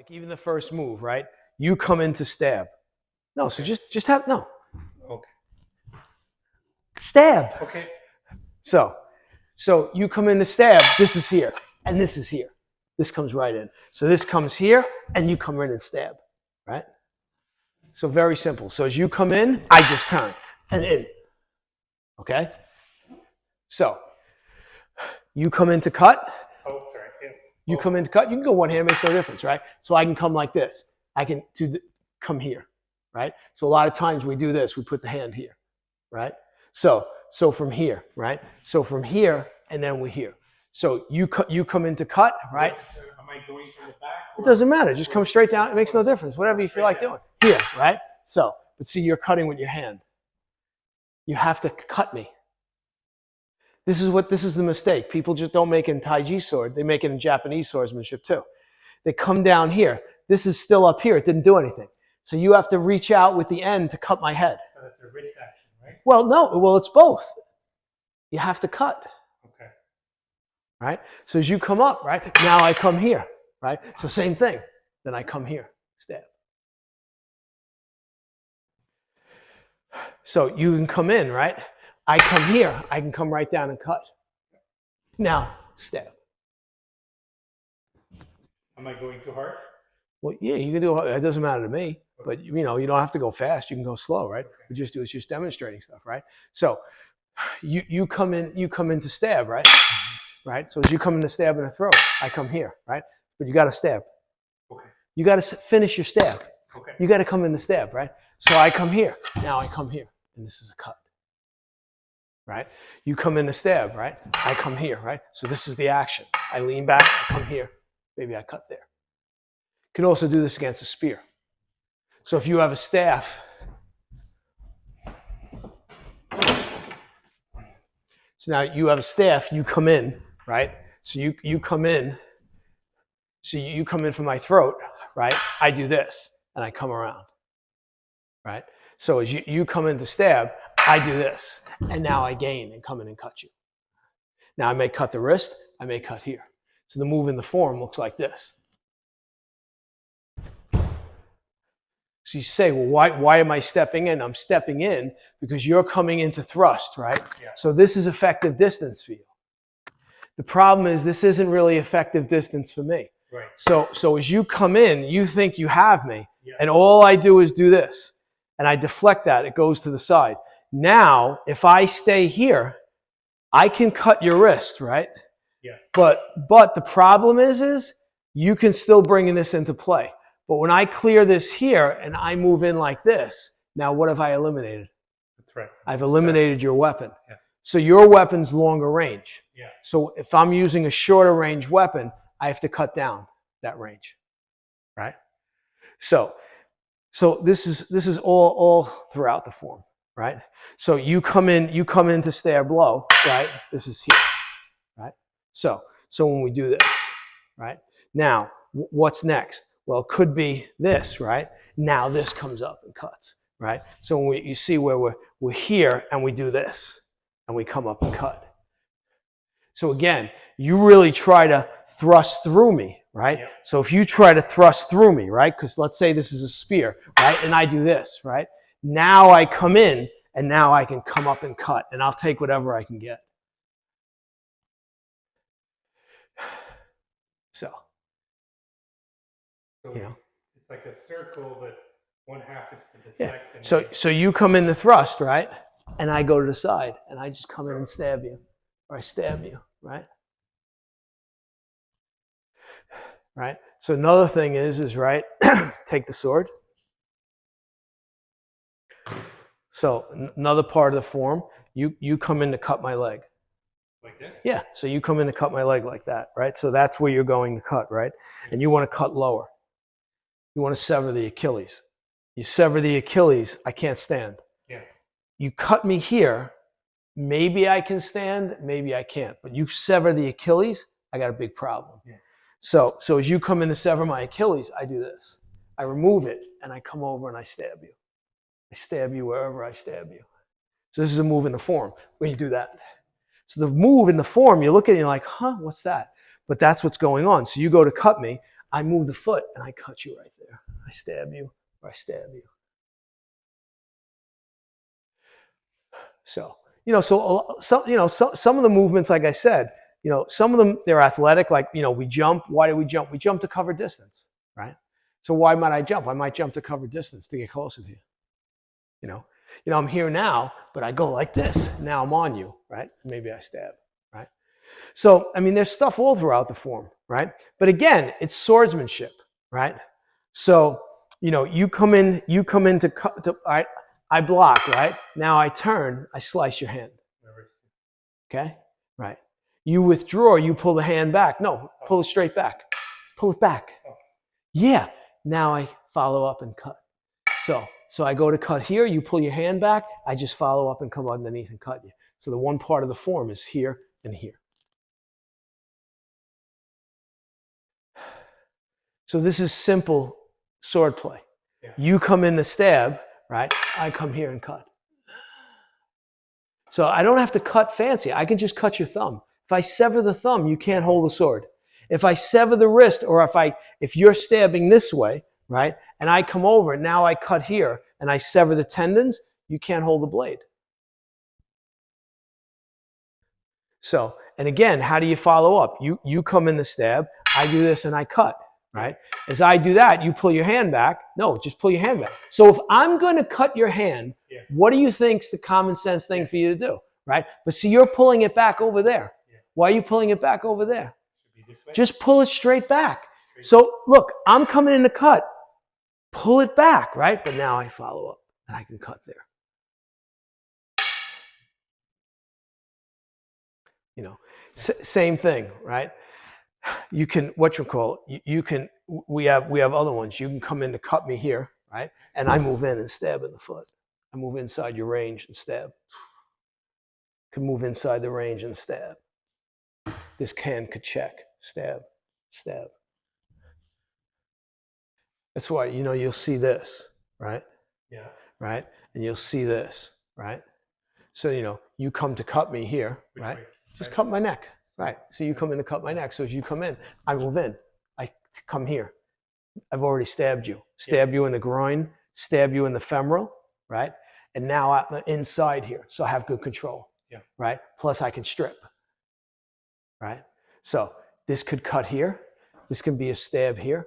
like even the first move, right? You come in to stab. No, so just have, no. Okay. Stab. Okay. So you come in to stab, this is here, and this is here. This comes right in. So this comes here, and you come in and stab, right? So very simple. So as you come in, I just turn and in. Okay? So you come in to cut. Oh, sorry. Yeah. You come in to cut. You can go one hand, makes no difference, right? So I can come like this. I can come here, right? So a lot of times we do this. We put the hand here, right? So from here, right? So from here, and then we're here. So you come in to cut, right? Am I going from the back? It doesn't matter. Just come straight down. It makes no difference. Whatever you feel like doing. Here, right? So, but see, you're cutting with your hand. You have to cut me. This is the mistake. People just don't make it in Taiji sword. They make it in Japanese swordsmanship too. They come down here. This is still up here. It didn't do anything. So you have to reach out with the end to cut my head. So that's a wrist action, right? Well, no. Well, it's both. You have to cut. Okay. Right? So as you come up, right? Now I come here, right? So same thing. Then I come here, stab. So you can come in, right? I come here. I can come right down and cut. Now, stab. Am I going too hard? Well, yeah, you can do it. It doesn't matter to me. But, you know, you don't have to go fast. You can go slow, right? Okay. It's just demonstrating stuff, right? So you come in to stab, right? Right? So as you come in to stab in the throat, I come here, right? But you got to stab. Okay. You got to finish your stab. Okay. You got to come in to stab, right? So I come here. Now I come here. And this is a cut. Right? You come in to stab, right? I come here, right? So this is the action. I lean back, I come here. Maybe I cut there. You can also do this against a spear. So if you have a staff, so now you have a staff, you come in, right? So you come in, so you come in from my throat, right? I do this, and I come around, right? So as you come in to stab, I do this, and now I gain and come in and cut you. Now I may cut the wrist, I may cut here. So the move in the form looks like this. So you say, well, why am I stepping in? I'm stepping in because you're coming into thrust, right? Yeah. So this is effective distance for you. The problem is this isn't really effective distance for me. Right. So as you come in, you think you have me, Yeah. and all I do is do this, and I deflect that. It goes to the side. Now, if I stay here, I can cut your wrist, right? Yeah. But the problem is you can still bring this into play. But when I clear this here and I move in like this, now what have I eliminated? That's right. I've eliminated your weapon. Yeah. So your weapon's longer range. Yeah. So if I'm using a shorter range weapon, I have to cut down that range, right? So this is all throughout the form, right? So you come in to stab blow, right? This is here, right? So when we do this, right? Now, what's next? Well, it could be this, right? Now this comes up and cuts, right? So when you see where we're here and we do this and we come up and cut. So again, you really try to thrust through me, right? Yeah. So if you try to thrust through me, right? Because let's say this is a spear, right? And I do this, right? Now I come in and now I can come up and cut and I'll take whatever I can get. So you know. It's like a circle, but one half is to deflect. Yeah. And So you come in the thrust, right? And I go to the side and I just come in and stab you. Or I stab you, right? Right? So another thing is right, take the sword. So another part of the form, you come in to cut my leg. Like this? Yeah, so you come in to cut my leg like that, right? So that's where you're going to cut, right? And you want to cut lower. You want to sever the Achilles. You sever the Achilles, I can't stand. Yeah. You cut me here, maybe I can stand, maybe I can't. But you sever the Achilles, I got a big problem. Yeah. So as you come in to sever my Achilles, I do this. I remove it, and I come over and I stab you. I stab you wherever I stab you. So this is a move in the form when you do that. So the move in the form, you look at it and you're like, huh, what's that? But that's what's going on. So you go to cut me, I move the foot and I cut you right there. I stab you or I stab you. So, some of the movements, like I said, some of them, they're athletic, like, we jump. Why do we jump? We jump to cover distance, right? So why might I jump? I might jump to cover distance to get closer to you. I'm here now, but I go like this. Now I'm on you, right? Maybe I stab, right? So, there's stuff all throughout the form, right? But again, it's swordsmanship, right? So, you come in to cut, I block, right? Now I turn, I slice your hand. Okay? Right. You withdraw, you pull the hand back. No, pull it straight back. Pull it back. Yeah. Now I follow up and cut. So I go to cut here, you pull your hand back, I just follow up and come underneath and cut you. So the one part of the form is here and here. So this is simple sword play. Yeah. You come in the stab, right? I come here and cut. So I don't have to cut fancy. I can just cut your thumb. If I sever the thumb, you can't hold the sword. If I sever the wrist, or if you're stabbing this way, right, and I come over, and now I cut here, and I sever the tendons, you can't hold the blade. So, and again, how do you follow up? You come in the stab, I do this, and I cut, right? As I do that, you pull your hand back. No, just pull your hand back. So if I'm going to cut your hand, what do you think's the common sense thing for you to do, right? But see, you're pulling it back over there. Why are you pulling it back over there? Just pull it straight back. So look, I'm coming in to cut. Pull it back, right? But now I follow up, and I can cut there. Same thing, right? You can, we have other ones. You can come in to cut me here, right? And I move in and stab in the foot. I move inside your range and stab. Can move inside the range and stab. This could check, stab, stab. That's why, you'll see this, right? Yeah. Right? And you'll see this, right? So, you come to cut me here, right? Just cut my neck, right? So you come in to cut my neck. So as you come in, I move in. I come here. I've already stabbed you. Stab you in the groin, stab you in the femoral, right? And now I'm inside here, so I have good control, right? Plus I can strip, right? So this could cut here. This can be a stab here.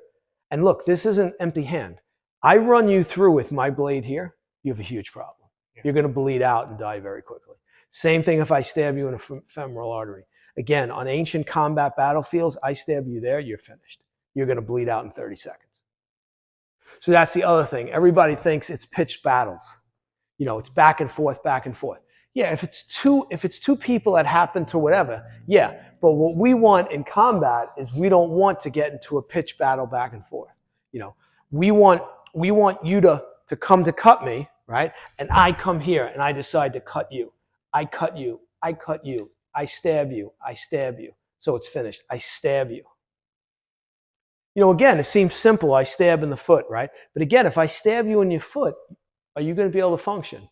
And look, this is an empty hand. I run you through with my blade here, you have a huge problem. You're going to bleed out and die very quickly. Same thing if I stab you in a femoral artery. Again, on ancient combat battlefields, I stab you there, you're finished. You're going to bleed out in 30 seconds. So that's the other thing. Everybody thinks it's pitched battles. It's back and forth, back and forth. Yeah, if it's two people that happen to whatever, yeah. But what we want in combat is we don't want to get into a pitched battle back and forth. We want you to come to cut me, right? And I come here and I decide to cut you. I cut you. I cut you. I stab you. I stab you. So it's finished. I stab you. Again, it seems simple. I stab in the foot, right? But again, if I stab you in your foot, are you going to be able to function?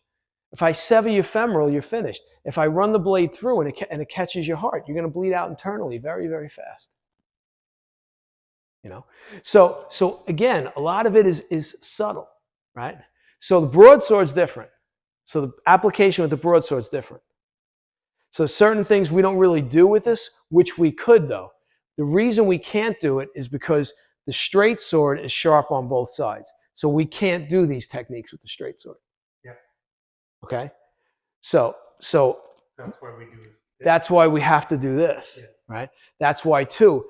If I sever your femoral, you're finished. If I run the blade through and it catches your heart, you're going to bleed out internally very, very fast. So again, a lot of it is subtle, right? So the broadsword's different. So the application with the broadsword's different. So certain things we don't really do with this, which we could though. The reason we can't do it is because the straight sword is sharp on both sides. So we can't do these techniques with the straight sword. Yeah. Okay? So that's why we do it. That's why we have to do this, right? That's why too,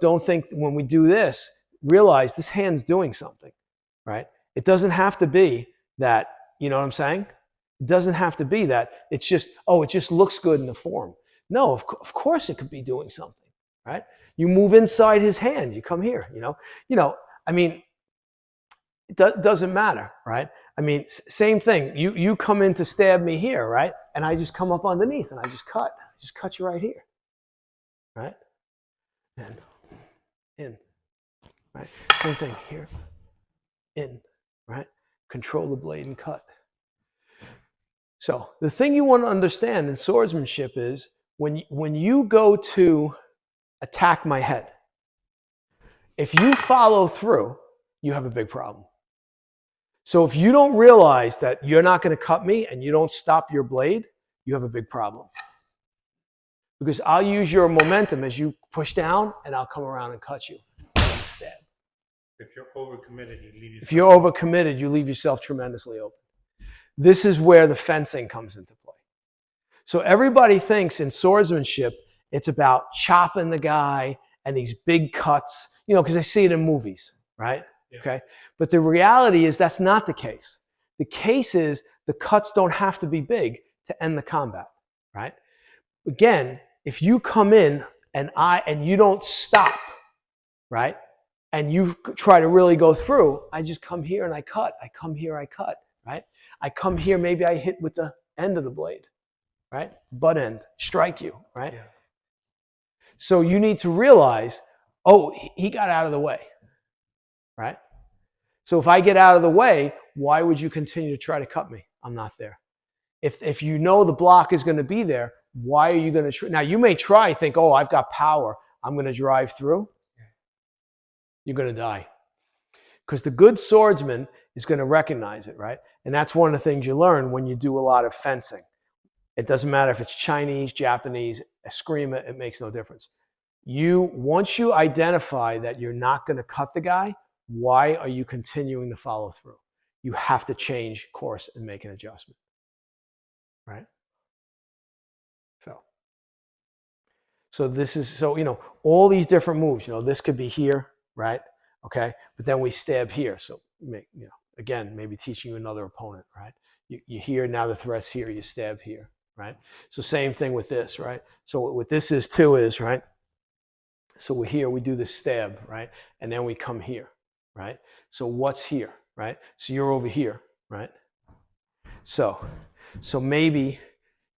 don't think when we do this, realize this hand's doing something, right? It doesn't have to be that, you know what I'm saying? It doesn't have to be that it's just, it just looks good in the form. No, of course it could be doing something, right? You move inside his hand, you come here, it doesn't matter, right? Same thing. You come in to stab me here, right? And I just come up underneath and I just cut you right here, right? And in, right? Same thing here, in, right? Control the blade and cut. So the thing you want to understand in swordsmanship is when you go to attack my head, If you follow through, you have a big problem. So if you don't realize that you're not going to cut me and you don't stop your blade, you have a big problem. Because I'll use your momentum as you push down, and I'll come around and cut you. And stab. If you're overcommitted, you leave yourself. If you're overcommitted, you leave yourself tremendously open. This is where the fencing comes into play. So everybody thinks in swordsmanship, it's about chopping the guy and these big cuts, you know, because they see it in movies, right? Yeah. Okay. But the reality is that's not the case. The case is the cuts don't have to be big to end the combat, right? Again, if you come in and you don't stop, right? And you try to really go through, I just come here and I cut. I come here, I cut, right? I come here, maybe I hit with the end of the blade, right? Butt end, strike you, right? Yeah. So you need to realize, oh, he got out of the way, right? So if I get out of the way, why would you continue to try to cut me? I'm not there. If you know the block is going to be there, why are you going to try? Now, you may try, think, oh, I've got power. I'm going to drive through. You're going to die. Because the good swordsman is going to recognize it, right? And that's one of the things you learn when you do a lot of fencing. It doesn't matter if it's Chinese, Japanese, Eskrima, it makes no difference. Once you identify that you're not going to cut the guy, why are you continuing to follow through? You have to change course and make an adjustment, right? So you know, all these different moves, you know, this could be here, right? Okay, but then we stab here. So, you know, again, maybe teaching you another opponent, right? You here, now the thrust's here, you stab here, right? So same thing with this, right? So what this is too is, right? So we're here, we do the stab, right? And then we come here, right? So what's here, right? So you're over here, right? So maybe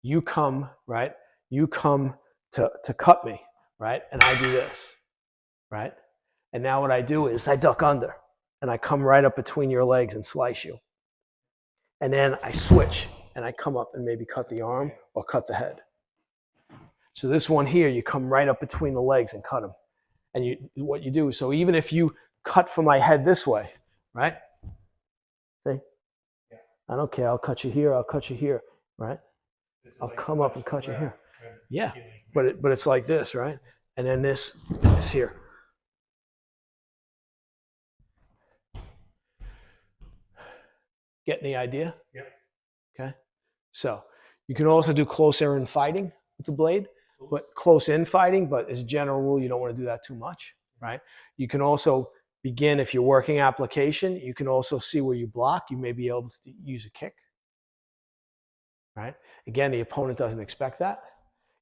you come, right? You come to cut me, right? And I do this, right? And now what I do is I duck under and I come right up between your legs and slice you. And then I switch and I come up and maybe cut the arm or cut the head. So this one here, you come right up between the legs and cut them. And what you do is, so even if you cut for my head this way, right? See? Yeah. I don't care. I'll cut you here. I'll cut you here, right? I'll like come up and cut you here. Yeah, feeling. but it's like this, right? And then this is here. Getting the idea? Yep. Okay. So you can also do close in fighting with the blade, but close in fighting, but as a general rule, you don't want to do that too much, right? You can also begin, if you're working application, you can also see where you block. You may be able to use a kick, right? Again, the opponent doesn't expect that.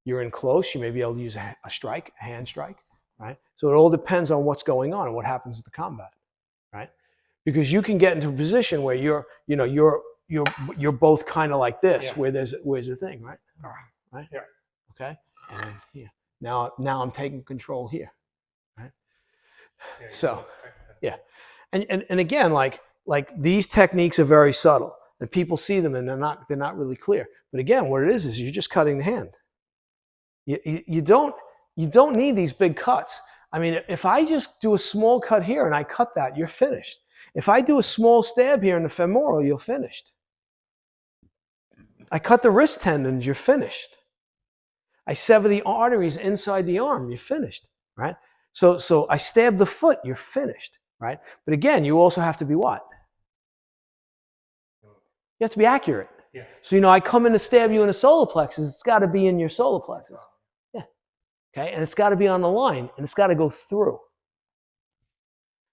You're in close, you may be able to use a strike, a hand strike, right? So it all depends on what's going on and what happens with the combat, right? Because you can get into a position where you're both kind of like this, where there's a thing, right? Right? Yeah. Okay. And then here. Now I'm taking control here, right? Yeah, So, yeah. And again, like these techniques are very subtle, and people see them and they're not really clear. But again, what it is you're just cutting the hand. You don't need these big cuts. I mean, if I just do a small cut here and I cut that, you're finished. If I do a small stab here in the femoral, you're finished. I cut the wrist tendons, you're finished. I sever the arteries inside the arm, you're finished, right? So I stab the foot, you're finished, right? But again, you also have to be what? You have to be accurate. Yes. So, you know, I come in to stab you in the solar plexus, it's got to be in your solar plexus. Yeah. Okay, and it's got to be on the line, and it's got to go through.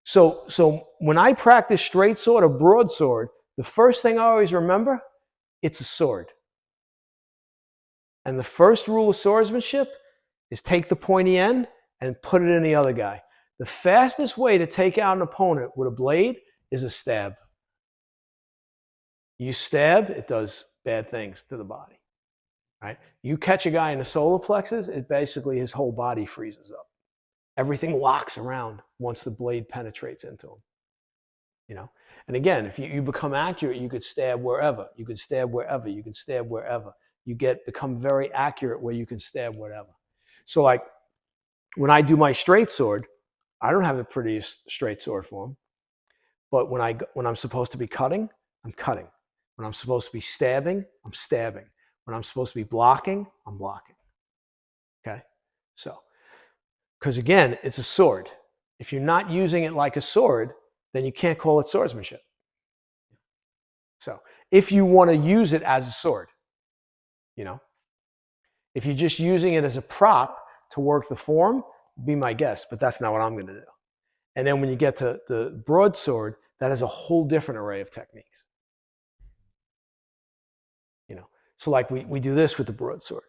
So when I practice straight sword or broadsword, the first thing I always remember, it's a sword. And the first rule of swordsmanship is take the pointy end and put it in the other guy. The fastest way to take out an opponent with a blade is a stab. You stab, it does bad things to the body, right? You catch a guy in the solar plexus, it basically his whole body freezes up. Everything locks around once the blade penetrates into him, you know? And again, if you become accurate, you could stab wherever. You could stab wherever. You could stab wherever. You become very accurate where you can stab whatever. So like when I do my straight sword, I don't have the prettiest straight sword form. But when I'm supposed to be cutting, I'm cutting. When I'm supposed to be stabbing, I'm stabbing. When I'm supposed to be blocking, I'm blocking. Okay? So, because again, it's a sword. If you're not using it like a sword, then you can't call it swordsmanship. So, if you want to use it as a sword, if you're just using it as a prop to work the form, be my guest, but that's not what I'm going to do. And then when you get to the broadsword, that has a whole different array of techniques. So like we do this with the broadsword,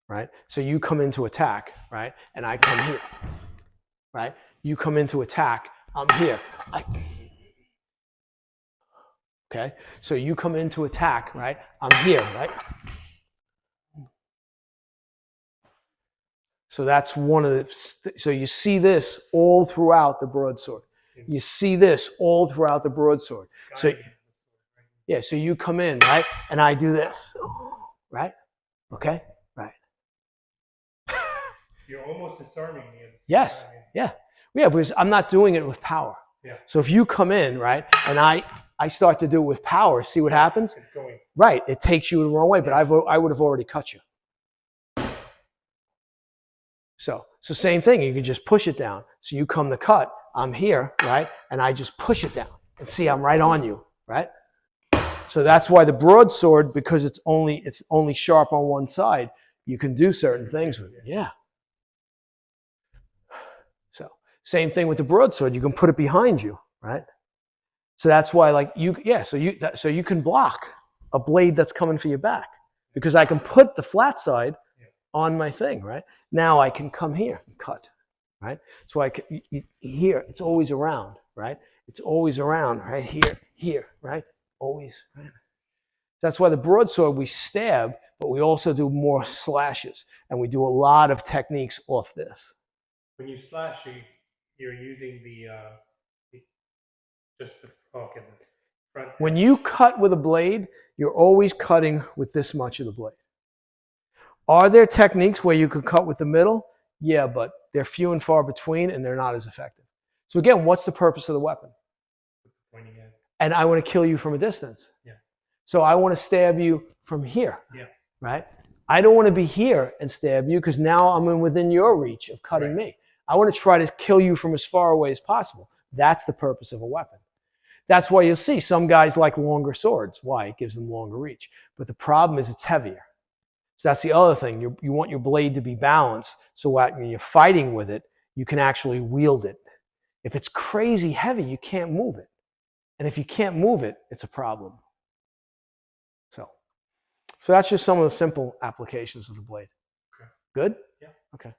right? So you come into attack, right? And I come here, right? You come into attack, I'm here. Okay? So you come into attack, right? I'm here, right? So that's one of the, so you see this all throughout the broadsword. You see this all throughout the broadsword. So, yeah, so you come in, right? And I do this, right? Okay? Right. You're almost disarming me. Yes. Yeah. Yeah, because I'm not doing it with power. Yeah. So if you come in, right, and I start to do it with power, see what happens? It's going. Right. It takes you the wrong way, but I would have already cut you. So same thing. You can just push it down. So you come to cut. I'm here, right? And I just push it down. And see, I'm right on you, right? So that's why the broadsword, because it's only sharp on one side, you can do certain things with it. Yeah. So same thing with the broadsword. You can put it behind you, right? So that's why, like so you can block a blade that's coming for your back because I can put the flat side on my thing, right? Now I can come here and cut, right? So I can here. It's always around, right? It's always around, right here, right? Always. Right? That's why the broadsword we stab, but we also do more slashes, and we do a lot of techniques off this. When you slash, you're using just the fork and the front. When you cut with a blade, you're always cutting with this much of the blade. Are there techniques where you could cut with the middle? Yeah, but they're few and far between, and they're not as effective. So again, what's the purpose of the weapon? Pointing at. And I want to kill you from a distance. Yeah. So I want to stab you from here. Yeah. Right? I don't want to be here and stab you because now I'm within your reach of cutting me. I want to try to kill you from as far away as possible. That's the purpose of a weapon. That's why you'll see some guys like longer swords. Why? It gives them longer reach. But the problem is it's heavier. So that's the other thing. You want your blade to be balanced so when you're fighting with it, you can actually wield it. If it's crazy heavy, you can't move it. And if you can't move it, it's a problem. So that's just some of the simple applications of the blade. Okay. Good? Yeah. Okay.